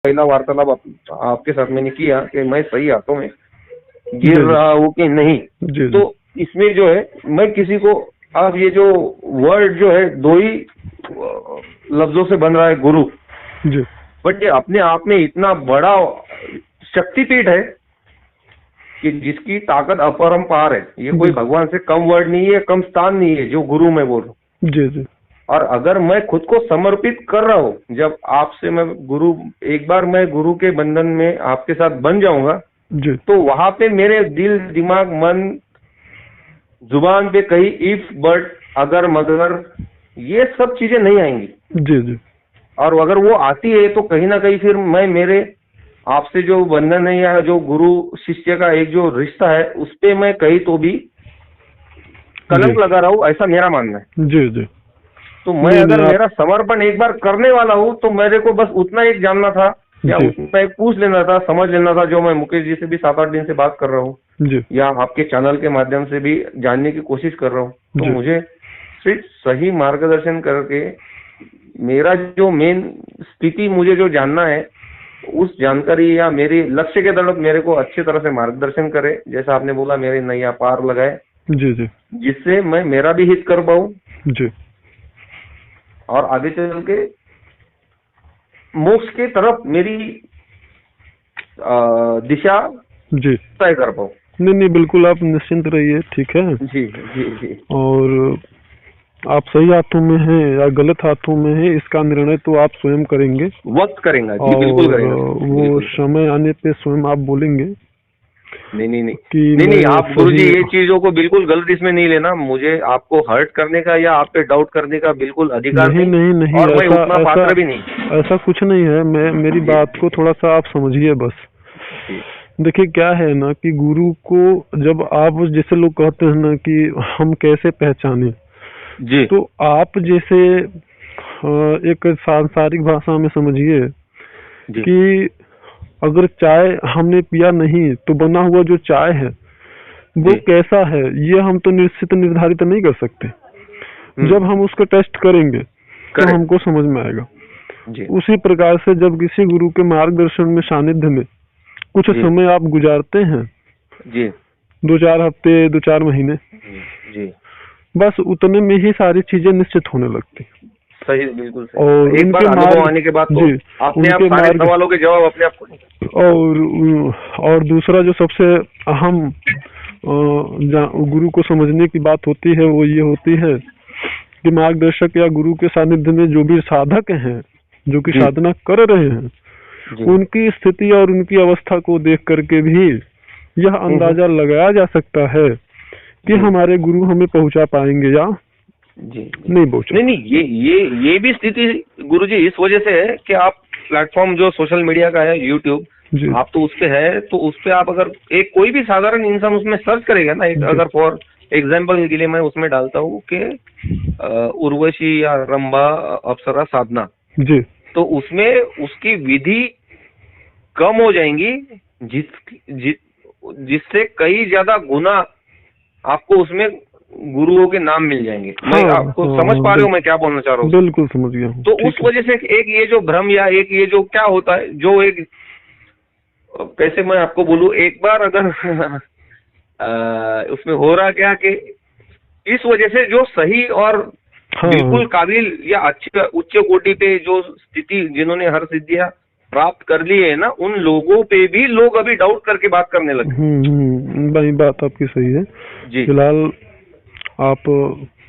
पहला वार्तालाप आपके साथ मैंने किया कि मैं सही हाथों में गिर रहा हूँ कि नहीं। तो इसमें जो है मैं किसी को, आप ये जो वर्ड जो है दो ही लफ्जों से बन रहा है, गुरु जी, बट ये अपने आप में इतना बड़ा शक्तिपीठ है कि जिसकी ताकत अपरंपार है। ये कोई भगवान से कम वर्ड नहीं है, कम स्थान नहीं है जो गुरु मैं बोल रहा हूँ जी जी। और अगर मैं खुद को समर्पित कर रहा हूँ, जब आपसे मैं गुरु, एक बार मैं गुरु के बंधन में आपके साथ बन जाऊंगा जी, तो वहां पे मेरे दिल, दिमाग, मन, जुबान पे कहीं इफ, बट, अगर, मगर, ये सब चीजें नहीं आएंगी जी जी। और अगर वो आती है तो कहीं ना कहीं फिर मैं मेरे आपसे जो बंधन है या जो गुरु शिष्य का एक जो रिश्ता है उस पे मैं कहीं तो भी कलंक लगा रहा हूँ, ऐसा मेरा मानना है जी जी। तो मैं अगर मेरा समर्पण एक बार करने वाला हूँ तो मेरे को बस उतना एक जानना था या उतना एक पूछ लेना था, समझ लेना था, जो मैं मुकेश जी से भी 7-8 दिन से बात कर रहा हूँ या आपके चैनल के माध्यम से भी जानने की कोशिश कर रहा हूँ। तो मुझे सिर्फ सही मार्गदर्शन करके मेरा जो मेन स्थिति मुझे जो जानना है, उस जानकारी या मेरे लक्ष्य के तरफ मेरे को अच्छी तरह से मार्गदर्शन करे, जैसा आपने बोला मेरे नैया पार लगाए जी जी, जिससे मैं मेरा भी हित कर पाऊँ जी, और आगे चल के मोक्ष के तरफ मेरी दिशा जी तय कर पाऊँ। नहीं नहीं, बिल्कुल आप निश्चिंत रहिए, ठीक है जी जी जी। और आप सही हाथों में हैं या गलत हाथों में हैं, इसका निर्णय तो आप स्वयं करेंगे, वक्त करेंगे जी, बिल्कुल करेंगे। वो समय आने पे स्वयं आप बोलेंगे। नहीं नहीं नहीं नहीं नहीं, आप गुरुजी ये चीजों को बिल्कुल गलत इसमें नहीं लेना। मुझे आपको हर्ट करने का या आप पे डाउट करने का बिल्कुल अधिकार नहीं नहीं नहीं, और मैं उतना पात्र भी नहीं। ऐसा कुछ नहीं है। मेरी बात को थोड़ा सा आप समझिए बस। देखिए क्या है ना कि गुरु को जब आप, जैसे लोग कहते हैं ना कि हम कैसे पहचाने जी, तो आप जैसे एक सांसारिक भाषा में समझिए कि अगर चाय हमने पिया नहीं तो बना हुआ जो चाय है वो कैसा है ये हम तो निश्चित निर्धारित नहीं कर सकते। जब हम उसका टेस्ट करेंगे तो हमको समझ में आएगा जी। उसी प्रकार से जब किसी गुरु के मार्गदर्शन में, सानिध्य में कुछ समय आप गुजारते हैं जी, 2-4 हफ्ते, 2-4 महीने जी, बस उतने में ही सारी चीजें निश्चित होने लगती। सही, बिल्कुल सही। और एक बार अनुभव आने के बाद तो अपने आप सारे सवालों के जवाब अपने आप को। और दूसरा जो सबसे अहम गुरु को समझने की बात होती है वो ये होती है कि मार्गदर्शक या गुरु के सानिध्य में जो भी साधक हैं, जो कि साधना कर रहे हैं, उनकी स्थिति और उनकी अवस्था को देख करके भी यह अंदाजा लगाया जा सकता है कि हमारे गुरु हमें पहुंचा पाएंगे या जी नहीं पहुंचे। नहीं, ये भी स्थिति गुरुजी इस वजह से है कि आप प्लेटफॉर्म जो सोशल मीडिया का है, यूट्यूब, आप तो उस पे है, तो उस पे आप अगर एक कोई भी साधारण इंसान उसमें सर्च करेगा ना, एक अगर फॉर एग्जाम्पल के लिए मैं उसमें डालता हूँ कि उर्वशी या रंभा अप्सरा साधना जी, तो उसमें उसकी विधि कम हो जाएंगी जिससे कई ज्यादा गुना आपको उसमें गुरुओं के नाम मिल जाएंगे। मैं आपको समझ पा रहे हो मैं क्या बोलना चाह रहा हूँ? बिल्कुल समझ गया हूँ। तो उस वजह से एक ये जो भ्रम या एक ये जो क्या होता है, जो एक कैसे मैं आपको बोलूं, एक बार अगर उसमें हो रहा क्या कि इस वजह से जो सही और बिल्कुल काबिल या अच्छे उच्च कोटि पे जो स्थिति, जिन्होंने हर सिद्धियां प्राप्त कर ली है ना, उन लोगों पे भी लोग अभी डाउट करके बात करने लगे। भाई बात आपकी सही है जी। फिलहाल आप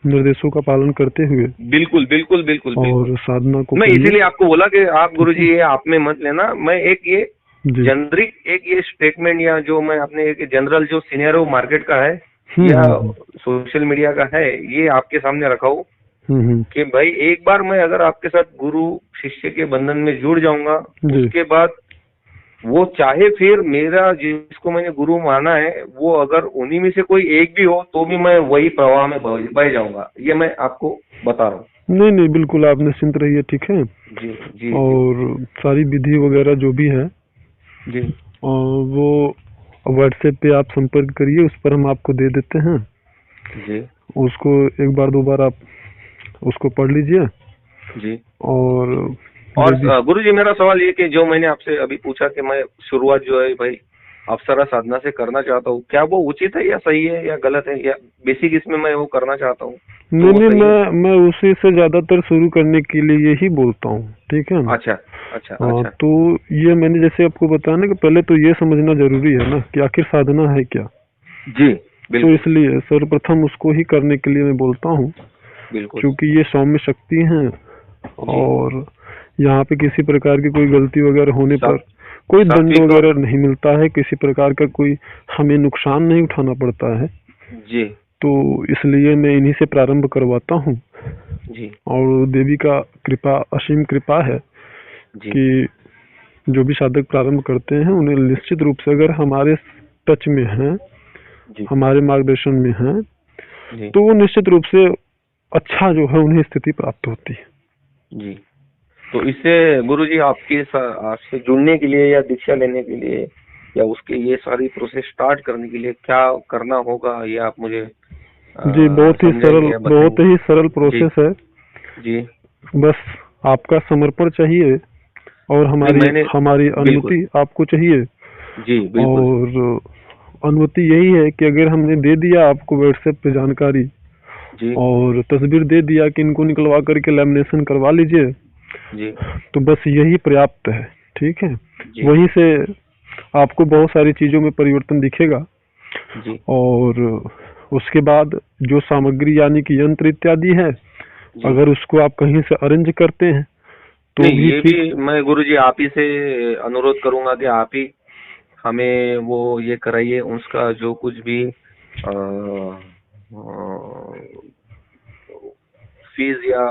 निर्देशों का पालन करते हुए बिल्कुल बिल्कुल बिल्कुल और साधना को, मैं इसीलिए आपको बोला कि आप गुरुजी ये आप में मत लेना। मैं एक ये जनरिक एक ये स्टेटमेंट या जो मैं अपने एक जनरल जो सिनेरियो मार्केट का है या सोशल मीडिया का है, ये आपके सामने रखा हूँ कि भाई एक बार मैं अगर आपके साथ गुरु शिष्य के बंधन में जुड़ जाऊंगा, उसके बाद वो चाहे फिर मेरा जिसको मैंने गुरु माना है वो अगर उन्हीं में से कोई एक भी हो तो भी मैं वही प्रवाह में बह जाऊंगा। ये मैं आपको बता रहा हूँ। नहीं नहीं, बिल्कुल आप निश्चिंत रहिए, ठीक है जी जी। और सारी विधि वगैरह जो भी है जी, वो व्हाट्सएप पे आप संपर्क करिए, उस पर हम आपको दे देते हैं जी। उसको एक बार 2 बार आप उसको पढ़ लीजिए जी, और और गुरुजी मेरा सवाल ये कि जो मैंने आपसे अभी पूछा कि मैं शुरुआत जो है भाई अप्सरा साधना से करना चाहता हूँ, क्या वो उचित है या सही है या गलत है, या बेसिक इसमें मैं वो करना चाहता हूँ तो नहीं वो नहीं, सही है? मैं उसी से ज्यादातर शुरू करने के लिए यही बोलता हूँ, ठीक है ना। अच्छा अच्छा हाँ, अच्छा। तो ये मैंने जैसे आपको बताया ना कि पहले तो ये समझना जरूरी है ना कि आखिर साधना है क्या। जी तो बिल्कुल इसलिए सर्वप्रथम उसको ही करने के लिए मैं बोलता हूँ, बिल्कुल। क्योंकि ये सौम्य शक्ति है जी। और यहाँ पे किसी प्रकार की कोई गलती वगैरह होने पर सात कोई दंड सात्विक और वगैरह नहीं मिलता है, किसी प्रकार का कोई हमें नुकसान नहीं उठाना पड़ता है। जी तो इसलिए मैं इन्हीं से प्रारंभ करवाता हूँ जी और देवी का कृपा, असीम कृपा है जी कि जो भी साधक प्रारंभ करते हैं उन्हें निश्चित रूप से अगर हमारे टच में हैं, जी हमारे मार्गदर्शन में हैं, जी तो वो निश्चित रूप से अच्छा जो है उन्हें स्थिति प्राप्त होती है। जी। तो इससे गुरुजी आपसे जुड़ने के लिए या दीक्षा लेने के लिए या उसके ये सारी प्रोसेस स्टार्ट करने के लिए क्या करना होगा, ये आप मुझे जी, समझाएंगे या बहुत बताएंगे? ही सरल जी प्रोसेस है। जी। बस आपका समर्पण चाहिए और नहीं हमारी मैंने हमारी बिल्कुल अनुमति आपको चाहिए। जी बिल्कुल। और अनुमति यही है कि अगर हमने दे दिया आपको व्हाट्सएप पे जानकारी जी और तस्वीर दे दिया कि इनको निकलवा करके लैमिनेशन करवा लीजिए, जी तो बस यही पर्याप्त है, ठीक है। जी वहीं से आपको बहुत सारी चीजों में परिवर्तन दिखेगा जी और उसके बाद जो सामग्री यानी कि यंत्र इत्यादि है, जी। अगर उसको आप कहीं से अरेंज करते हैं तो नहीं भी ये ठीक। भी मैं गुरुजी आप ही से अनुरोध करूंगा कि आप ही हमें वो ये कराइए, उसका जो कुछ भी फीस या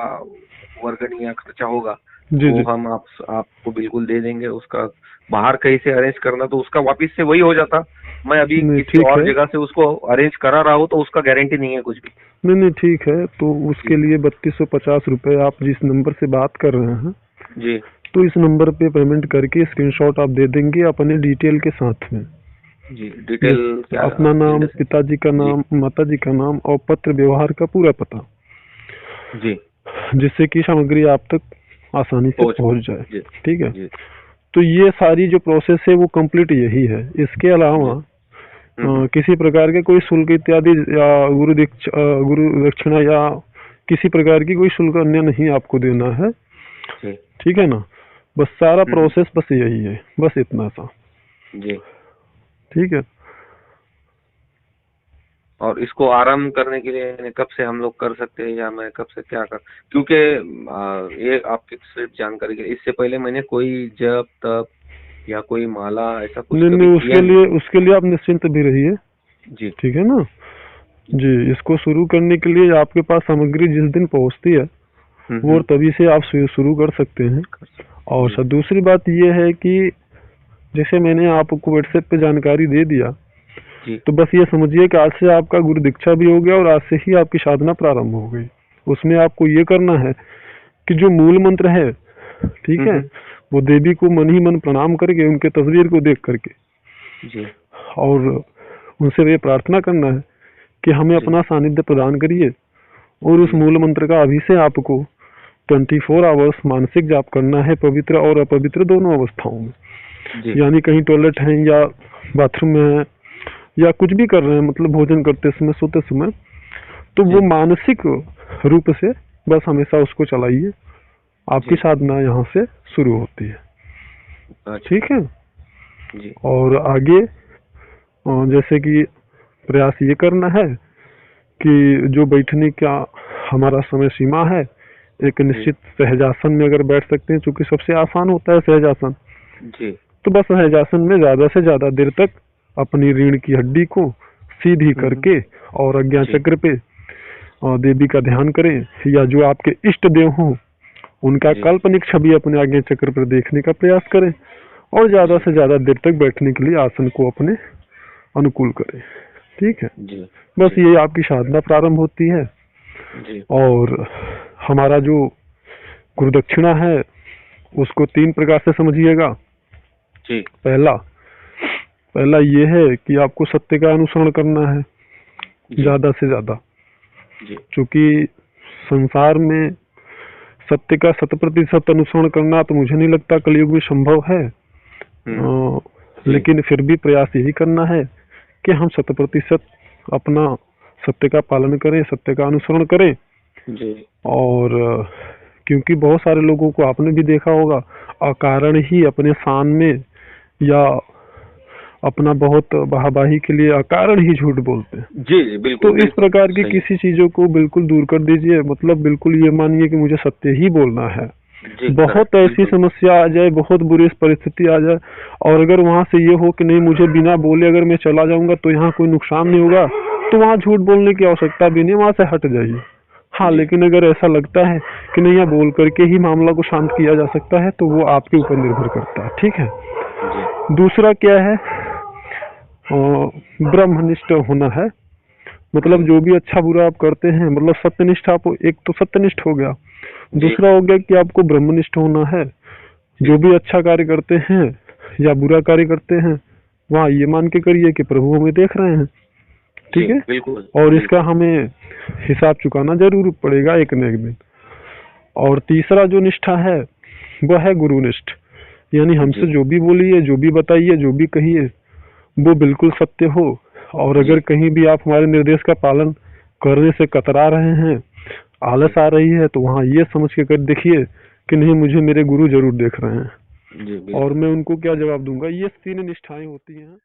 वर्गणी या खर्चा होगा जी वो जी। हम आपको बिल्कुल दे देंगे। उसका बाहर कहीं से अरेंज करना तो उसका वापिस से वही हो जाता, मैं अभी नहीं किसी ठीक और है। जगह से उसको अरेंज करा रहा हूँ तो उसका गारंटी नहीं है कुछ भी। नहीं नहीं ठीक है, तो उसके जी लिए 3250 रुपये आप जिस नंबर से बात कर रहे हैं, जी तो इस नंबर पे पेमेंट करके स्क्रीनशॉट आप दे देंगे अपने डिटेल के साथ में। जी। जिस डिटेल क्या अपना नाम, जैसे? पिताजी का जी नाम, माताजी का नाम और पत्र व्यवहार का पूरा पता, जी। जिससे कि सामग्री आप तक आसानी से पहुंच पहुंच जाए। जी ठीक है, जी तो ये सारी जो प्रोसेस है वो कंप्लीट यही है। इसके जी। अलावा किसी प्रकार के कोई शुल्क इत्यादि या गुरु दक्षिणा या किसी प्रकार की कोई शुल्क अन्य नहीं आपको देना है, जी ठीक है ना। बस सारा प्रोसेस बस यही है, बस इतना सा, जी। ठीक है। और इसको आराम करने के लिए कब से हम लोग कर सकते हैं या मैं कब से क्या कर, क्योंकि ये आपकी सिर्फ जानकारी के लिए, इससे पहले मैंने कोई जप तप या कोई माला ऐसा कुछ नहीं कभी नहीं, किया नहीं। उसके लिए आप निश्चिंत भी रहिए, जी ठीक है ना। जी, इसको शुरू करने के लिए आपके पास सामग्री जिस दिन पहुंचती है वो तभी से आप शुरू कर सकते हैं। और जी सर दूसरी बात ये है कि जैसे मैंने आपको व्हाट्सएप पे जानकारी दे दिया, जी तो बस ये समझिए कि आज से आपका गुरु दीक्षा भी हो गया और आज से ही आपकी साधना प्रारंभ हो गई। उसमें आपको ये करना है कि जो मूल मंत्र है, ठीक है, वो देवी को मन ही मन प्रणाम करके उनके तस्वीर को देख करके जी और उनसे ये प्रार्थना करना है कि हमें जी अपना सानिध्य प्रदान करिए। और उस मूल मंत्र का अभी से आपको 24 आवर्स मानसिक जाप करना है, पवित्र और अपवित्र दोनों अवस्थाओं में। जी यानी कहीं टॉयलेट है या बाथरूम में है या कुछ भी कर रहे हैं, मतलब भोजन करते समय, सोते समय, तो वो जी मानसिक रूप से बस हमेशा उसको चलाइए। आपकी जी। साधना यहाँ से शुरू होती है, अच्छा ठीक है। जी और आगे जैसे कि प्रयास ये करना है कि जो बैठने का हमारा समय सीमा है, एक जी निश्चित सहजासन में अगर बैठ सकते हैं, क्योंकि सबसे आसान होता है सहजासन, जी तो बस सहजासन में ज्यादा से ज्यादा देर तक अपनी रीढ़ की हड्डी को सीधी करके और अज्ञा जी चक्र पे देवी का ध्यान करें, या जो आपके इष्ट देव हों उनका जी काल्पनिक छवि अपने आज्ञा चक्र पर देखने का प्रयास करें और ज्यादा जी से ज्यादा देर तक बैठने के लिए आसन को अपने अनुकूल करें, ठीक है। जी बस जी ये आपकी साधना प्रारंभ होती है। जी और हमारा जो गुरु दक्षिणा है उसको 3 प्रकार से समझिएगा। जी पहला ये है कि आपको सत्य का अनुसरण करना है जी ज्यादा से ज्यादा, जी क्योंकि संसार में सत्य का 100% अनुसरण करना तो मुझे नहीं लगता कलयुग में संभव है। लेकिन फिर भी प्रयास यही करना है कि हम 100% अपना सत्य का पालन करें, सत्य का अनुसरण करें जी। और क्योंकि बहुत सारे लोगों को आपने भी देखा होगा अकारण ही अपने शान में या अपना बहुत वाहवाही के लिए अकारण ही झूठ बोलते हैं। जी जी बिल्कुल। तो इस प्रकार की किसी चीजों को बिल्कुल दूर कर दीजिए, मतलब बिल्कुल ये मानिए कि मुझे सत्य ही बोलना है। बहुत ऐसी समस्या आ जाए, बहुत बुरी परिस्थिति आ जाए और अगर वहां से ये हो कि नहीं मुझे बिना बोले अगर मैं चला जाऊंगा तो यहाँ कोई नुकसान नहीं होगा, तो वहाँ झूठ बोलने की आवश्यकता भी नहीं, वहां से हट जाइए। हाँ, लेकिन अगर ऐसा लगता है कि नहीं यहाँ बोल करके ही मामला को शांत किया जा सकता है तो वो आपके ऊपर निर्भर करता है। ठीक है। दूसरा क्या है, ब्रह्मनिष्ठ होना है, मतलब जो भी अच्छा बुरा आप करते हैं, मतलब सत्यनिष्ठ, आप एक तो सत्यनिष्ठ हो गया, दूसरा हो गया कि आपको ब्रह्मनिष्ठ होना है। जो भी अच्छा कार्य करते हैं या बुरा कार्य करते हैं वहाँ ये मान के करिए कि प्रभु हमें देख रहे हैं। ठीक है, बिल्कुल। और इसका हमें हिसाब चुकाना जरूर पड़ेगा एक न एक दिन। और तीसरा जो निष्ठा है वह है गुरुनिष्ठ, यानी हमसे जो भी बोलिए, जो भी बताइए, जो भी कहिए वो बिल्कुल सत्य हो। और अगर कहीं भी आप हमारे निर्देश का पालन करने से कतरा रहे हैं, आलस आ रही है, तो वहाँ ये समझ के कर देखिए कि नहीं मुझे मेरे गुरु जरूर देख रहे हैं। और मैं उनको क्या जवाब दूंगा। ये 3 निष्ठाएं होती हैं।